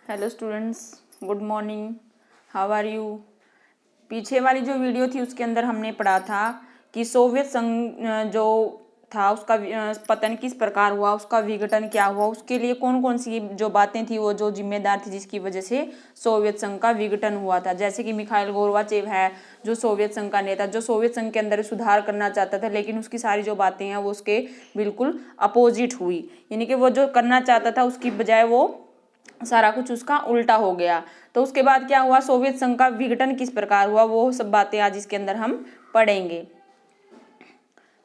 Hello students, good morning. How are you. पीछे वाली जो वीडियो थी उसके अंदर हमने पढ़ा था कि सोवियत संघ जो था उसका पतन किस प्रकार हुआ, उसका विघटन क्या हुआ, उसके लिए कौन कौन सी जो बातें थी वो जो जिम्मेदार थी जिसकी वजह से सोवियत संघ का विघटन हुआ था। जैसे कि मिखाइल गोर्बाचेव है जो सोवियत संघ का नेता, जो सोवियत संघ के अंदर सुधार करना चाहता था, लेकिन उसकी सारी जो बातें हैं वो उसके बिल्कुल अपोजिट हुई। यानी कि वो जो करना चाहता था उसकी बजाय वो सारा कुछ उसका उल्टा हो गया। तो उसके बाद क्या हुआ, सोवियत संघ का विघटन किस प्रकार हुआ, वो सब बातें आज इसके अंदर हम पढ़ेंगे।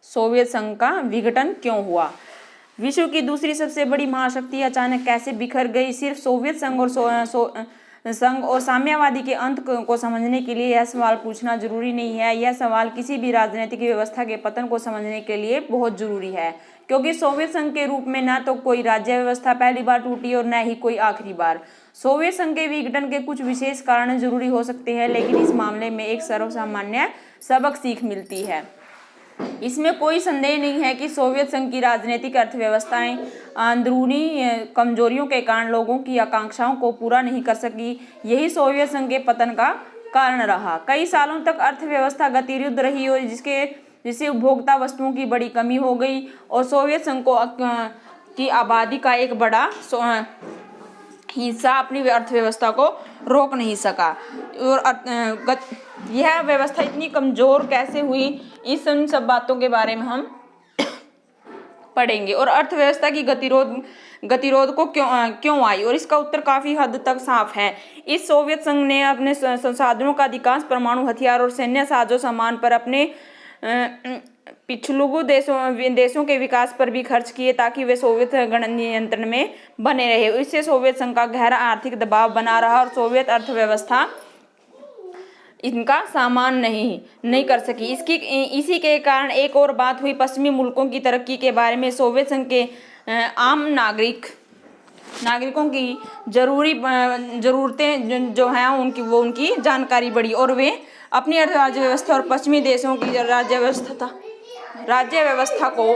सोवियत संघ का विघटन क्यों हुआ, विश्व की दूसरी सबसे बड़ी महाशक्ति अचानक कैसे बिखर गई। सिर्फ सोवियत संघ और संघ और साम्यवादी के अंत को समझने के लिए यह सवाल पूछना जरूरी नहीं है। यह सवाल किसी भी राजनीतिक व्यवस्था के पतन को समझने के लिए बहुत जरूरी है, क्योंकि सोवियत संघ के रूप में न तो कोई राज्य व्यवस्था पहली बार टूटी और न ही कोई आखिरी बार। सोवियत संघ के विघटन के कुछ विशेष कारण जरूरी हो सकते हैं, लेकिन इस मामले में एक सर्वसामान्य सबक सीख मिलती है। इसमें कोई संदेह नहीं है कि सोवियत संघ की राजनीतिक अर्थव्यवस्थाएं अंदरूनी कमजोरियों के कारण लोगों की आकांक्षाओं को पूरा नहीं कर सकी। यही सोवियत संघ के पतन का कारण रहा। कई सालों तक अर्थव्यवस्था गतिरुद्ध रही और जिससे उपभोक्ता वस्तुओं की बड़ी कमी हो गई और सोवियत संघ की आबादी का एक बड़ा हिस्सा अपनी अर्थव्यवस्था को रोक नहीं सका। और यह व्यवस्था इतनी कमजोर कैसे हुई, इस इन सब बातों के बारे में हम पढ़ेंगे। और अर्थव्यवस्था की गतिरोध को क्यों आई, और इसका उत्तर काफी हद तक साफ है। इस सोवियत संघ ने अपने संसाधनों का अधिकांश परमाणु हथियार और सैन्य साजो सामान पर अपने पिछलुगु देशों के विकास पर भी खर्च किए ताकि वे सोवियत गण नियंत्रण में बने रहे। इससे सोवियत संघ का गहरा आर्थिक दबाव बना रहा और सोवियत अर्थव्यवस्था इनका सामान नहीं कर सकी। इसी के कारण एक और बात हुई, पश्चिमी मुल्कों की तरक्की के बारे में सोवियत संघ के आम नागरिकों की जरूरतें जो हैं उनकी जानकारी बढ़ी और वे अपनी राज्य व्यवस्था और पश्चिमी देशों की राज्य व्यवस्था को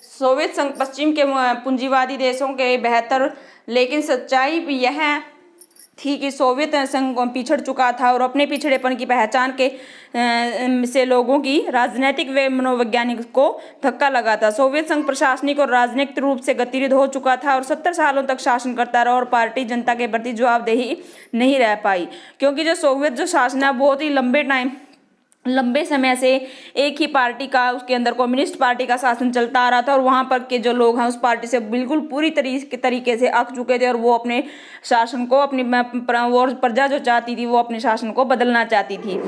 सोवियत संघ पश्चिम के पूंजीवादी देशों के बेहतर, लेकिन सच्चाई यह थी कि सोवियत संघ पिछड़ चुका था और अपने पिछड़ेपन की पहचान से लोगों की राजनीतिक व मनोवैज्ञानिक को धक्का लगा था। सोवियत संघ प्रशासनिक और राजनीतिक रूप से गतिरोध हो चुका था और 70 सालों तक शासन करता रहा और पार्टी जनता के प्रति जवाबदेही नहीं रह पाई, क्योंकि जो सोवियत जो शासन है बहुत ही लंबे समय से एक ही पार्टी का, उसके अंदर कम्युनिस्ट पार्टी का शासन चलता आ रहा था और वहां पर के जो लोग हैं उस पार्टी से बिल्कुल पूरी तरीके से अक चुके थे और वो अपने शासन को अपनी प्रजा जो चाहती थी वो अपने शासन को बदलना चाहती थी।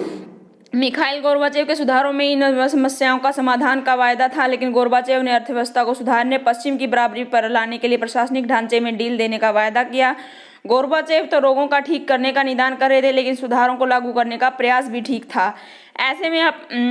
मिखाइल गोर्बाचेव के सुधारों में इन समस्याओं का समाधान का वायदा था, लेकिन गोर्बाचेव ने अर्थव्यवस्था को सुधारने, पश्चिम की बराबरी पर लाने के लिए प्रशासनिक ढांचे में ढील देने का वायदा किया। गोर्बाचेव तो रोगों का ठीक करने का निदान कर रहे थे, लेकिन सुधारों को लागू करने का प्रयास भी ठीक था। ऐसे में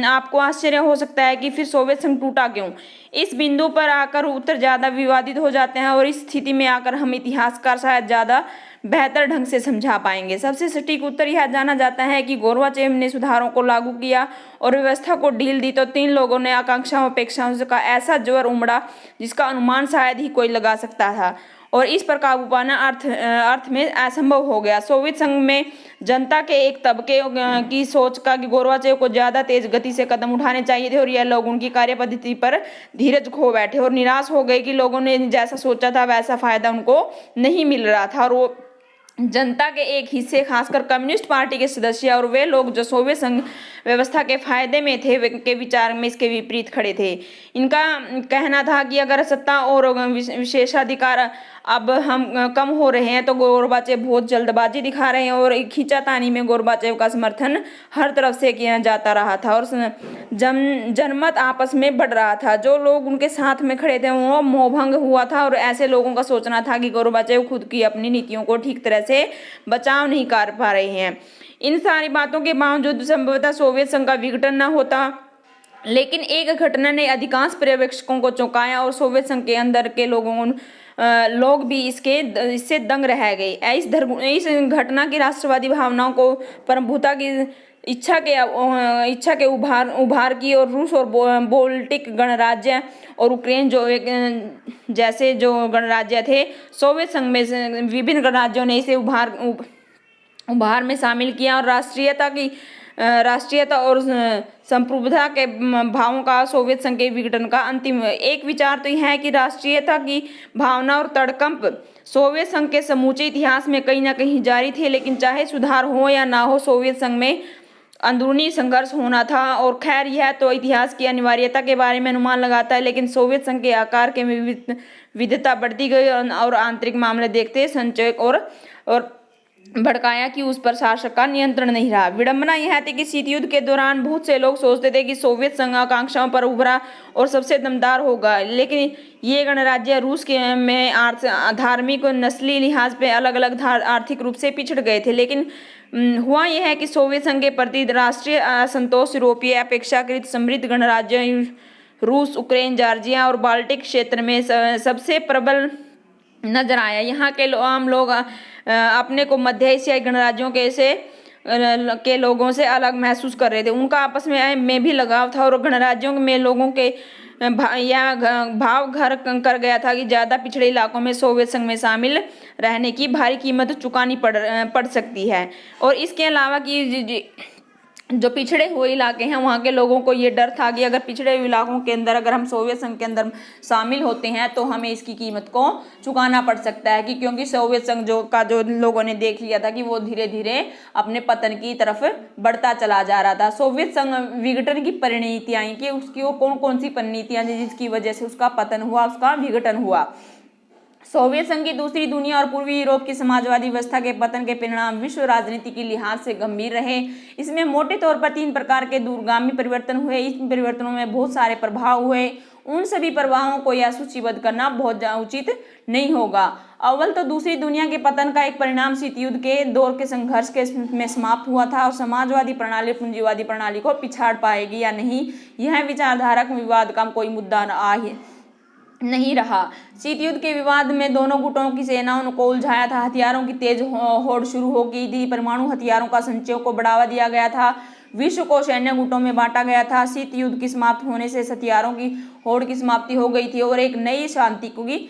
आपको आश्चर्य हो सकता है कि फिर सोवियत संघ टूटा क्यों। इस बिंदु पर आकर उत्तर ज्यादा विवादित हो जाते हैं और इस स्थिति में आकर हम इतिहासकार शायद ज्यादा बेहतर ढंग से समझा पाएंगे। सबसे सटीक उत्तर यह जाना जाता है कि गोर्बाचेव ने सुधारों को लागू किया और व्यवस्था को ढील दी तो 3 लोगों ने आकांक्षाओं अपेक्षाओं का ऐसा जोर उमड़ा जिसका अनुमान शायद ही कोई लगा सकता था और इस पर काबू पाना अर्थ में असंभव हो गया। सोवियत संघ में जनता के एक तबके की सोच का कि गोर्बाचेव को ज्यादा तेज गति से कदम उठाने चाहिए थे और यह लोग उनकी कार्य पद्धति पर धीरज खो बैठे और निराश हो गए कि लोगों ने जैसा सोचा था वैसा फायदा उनको नहीं मिल रहा था। और वो जनता के एक हिस्से, खासकर कम्युनिस्ट पार्टी के सदस्य और वे लोग जो सोवियत संघ व्यवस्था के फायदे में थे के विचार में इसके विपरीत खड़े थे। इनका कहना था कि अगर सत्ता और विशेषाधिकार अब हम कम हो रहे हैं तो गोर्बाचेव बहुत जल्दबाजी दिखा रहे हैं और खींचातानी में गोर्बाचेव का समर्थन हर तरफ से किया जाता रहा था और जनमत आपस में बढ़ रहा था। जो लोग उनके साथ में खड़े थे वो मोहभंग हुआ था और ऐसे लोगों का सोचना था कि गोर्बाचेव खुद की अपनी नीतियों को ठीक तरह से बचाव नहीं कर पा रहे हैं। इन सारी बातों के बावजूद संभवतः सोवियत संघ का विघटन न होता, लेकिन एक घटना ने अधिकांश पर्यवेक्षकों को चौंकाया और सोवियत संघ के अंदर के लोग भी इससे दंग रह गए। इस घटना की राष्ट्रवादी भावनाओं को प्रमुखता की इच्छा के उभार की, और रूस और बाल्टिक गणराज्य और यूक्रेन जो एक जैसे जो गणराज्य थे, सोवियत संघ में विभिन्न गणराज्यों ने इसे उभार में शामिल किया, और राष्ट्रीयता और संप्रभुता के भावों का सोवियत संघ के विघटन का अंतिम एक विचार तो यह है कि राष्ट्रीयता की भावना और तड़कंप सोवियत संघ के समूचे इतिहास में कहीं ना कहीं जारी थे, लेकिन चाहे सुधार हो या ना हो, सोवियत संघ में अंदरूनी संघर्ष होना था। और खैर, यह तो इतिहास की अनिवार्यता के बारे में अनुमान लगाता है, लेकिन सोवियत संघ के आकार के विविधता बढ़ती गई, और आंतरिक मामले देखते संचय और भड़काया कि उस पर शासक का नियंत्रण नहीं रहा। विडंबना यह थी कि शीत युद्ध के दौरान बहुत से लोग सोचते थे कि सोवियत संघ आकांक्षाओं पर उभरा और सबसे दमदार होगा, लेकिन ये गणराज्य रूस के में धार्मिक और नस्ली लिहाज पे अलग अलग आर्थिक रूप से पिछड़ गए थे। लेकिन हुआ यह है कि सोवियत संघ के प्रति राष्ट्रीय असंतोष यूरोपीय अपेक्षाकृत समृद्ध गणराज्य रूस, यूक्रेन, जॉर्जिया और बाल्टिक क्षेत्र में सबसे प्रबल नजर आया। यहाँ के आम लोग अपने को मध्य एशियाई गणराज्यों के लोगों से अलग महसूस कर रहे थे। उनका आपस में भी लगाव था, और गणराज्यों में लोगों के भाव घर कर गया था कि ज़्यादा पिछड़े इलाकों में सोवियत संघ में शामिल रहने की भारी कीमत चुकानी पड़ सकती है। और इसके अलावा कि जो पिछड़े हुए इलाके हैं, वहाँ के लोगों को ये डर था कि अगर पिछड़े हुए इलाकों के अंदर अगर हम सोवियत संघ के अंदर शामिल होते हैं तो हमें इसकी कीमत को चुकाना पड़ सकता है, कि क्योंकि सोवियत संघ जो लोगों ने देख लिया था कि वो धीरे धीरे अपने पतन की तरफ बढ़ता चला जा रहा था। सोवियत संघ विघटन की परिणतियाँ कि उसकी वो कौन कौन सी परिणतियाँ जिसकी वजह से उसका पतन हुआ, उसका विघटन हुआ। सोवियत संघ की दूसरी दुनिया और पूर्वी यूरोप की समाजवादी व्यवस्था के पतन के परिणाम विश्व राजनीति के लिहाज से गंभीर रहे। इसमें मोटे तौर पर 3 प्रकार के दूरगामी परिवर्तन हुए। इन परिवर्तनों में बहुत सारे प्रभाव हुए। उन सभी प्रभावों को यह सूचीबद्ध करना बहुत उचित नहीं होगा। अव्वल तो दूसरी दुनिया के पतन का एक परिणाम शीत युद्ध के दौर के संघर्ष में समाप्त हुआ था, और समाजवादी प्रणाली पूंजीवादी प्रणाली को पिछाड़ पाएगी या नहीं, यह विचारधारक विवाद का कोई मुद्दा नहीं रहा। शीत युद्ध के विवाद में दोनों गुटों की सेनाओं को उलझाया था। हथियारों की तेज होड़ शुरू हो गई थी। परमाणु हथियारों का संचय को बढ़ावा दिया गया था। विश्व को सैन्य गुटों में बांटा गया था। शीत युद्ध की समाप्त होने से हथियारों की होड़ की समाप्ति हो गई थी और एक नई शांति की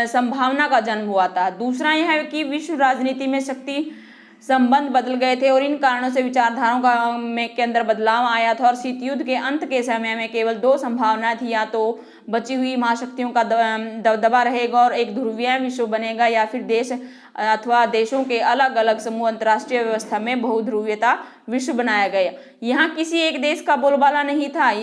संभावना का जन्म हुआ था। दूसरा यह है कि विश्व राजनीति में शक्ति संबंध बदल गए थे और इन कारणों से विचारधाराओं के अंदर बदलाव आया था। और शीत युद्ध के अंत के समय में केवल 2 संभावना थी, या तो बची हुई महाशक्तियों का दबदबा रहेगा और एक ध्रुवीय विश्व बनेगा, या फिर देश अथवा देशों के अलग अलग समूह अंतर्राष्ट्रीय व्यवस्था में बहुध्रुवीयता विश्व बनाया गया। यहाँ किसी एक देश का बोलबाला नहीं था,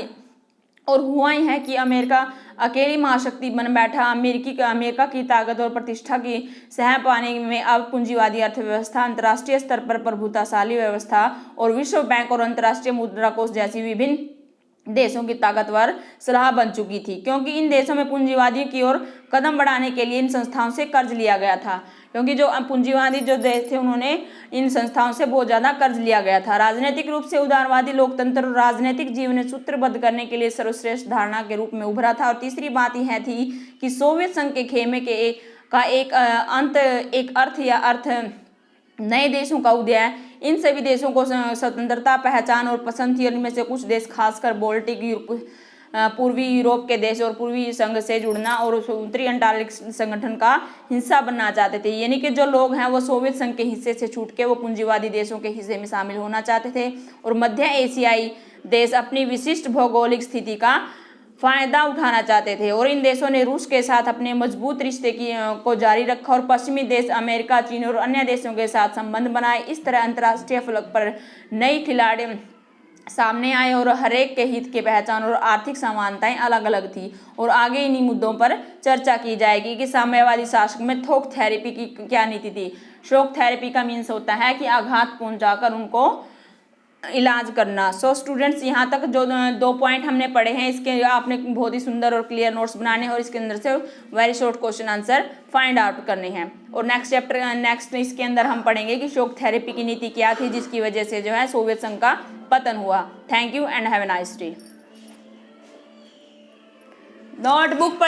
और हुआ ही है कि अमेरिका अकेली महाशक्ति बन बैठा। अमेरिका की ताकत और प्रतिष्ठा की सह पाने में अब पूंजीवादी अर्थव्यवस्था, अंतर्राष्ट्रीय स्तर पर प्रभुताशाली व्यवस्था और विश्व बैंक और अंतर्राष्ट्रीय मुद्रा कोष जैसी विभिन्न देशों की ताकतवर सलाह बन चुकी थी, क्योंकि इन देशों में पूंजीवादी की ओर कदम बढ़ाने के लिए इन संस्थाओं से कर्ज लिया गया था। क्योंकि जो पूंजीवादी जो देश थे उन्होंने इन संस्थाओं से बहुत ज्यादा कर्ज लिया गया था। राजनीतिक रूप से उदारवादी लोकतंत्र और राजनीतिक जीवन सूत्रबद्ध करने के लिए सर्वश्रेष्ठ धारणा के रूप में उभरा था। और तीसरी बात यह थी कि सोवियत संघ के खेमे का एक अर्थ या अर्थ नए देशों का उदय। इन सभी देशों को स्वतंत्रता, पहचान और पसंद थी। इनमें से कुछ देश खासकर बाल्टिक, पूर्वी यूरोप के देश और पूर्वी संघ से जुड़ना और उत्तरी अंटार्कटिक संगठन का हिस्सा बनना चाहते थे। यानी कि जो लोग हैं वो सोवियत संघ के हिस्से से छूट के वो पूंजीवादी देशों के हिस्से में शामिल होना चाहते थे। और मध्य एशियाई देश अपनी विशिष्ट भौगोलिक स्थिति का फायदा उठाना चाहते थे, और इन देशों ने रूस के साथ अपने मजबूत रिश्ते को जारी रखा और पश्चिमी देश अमेरिका, चीन और अन्य देशों के साथ संबंध बनाए। इस तरह अंतर्राष्ट्रीय फलक पर नई खिलाड़ी सामने आए और हरेक के हित की पहचान और आर्थिक समानताएं अलग अलग थी। और आगे इन्हीं मुद्दों पर चर्चा की जाएगी कि साम्यवादी शासक में थोक थेरेपी की क्या नीति थी। शॉक थेरेपी का मीन्स होता है कि आघात पहुंचाकर उनको इलाज करना। सो स्टूडेंट्स, यहाँ तक जो 2 पॉइंट हमने पढ़े हैं, इसके आपने बहुत ही सुंदर और क्लियर नोट्स बनाने हैं और इसके अंदर से very short question answer find out करने हैं। और नेक्स्ट इसके अंदर हम पढ़ेंगे कि शॉक थेरेपी की नीति क्या थी जिसकी वजह से जो है सोवियत संघ का पतन हुआ। Thank you and have a nice day. Notebook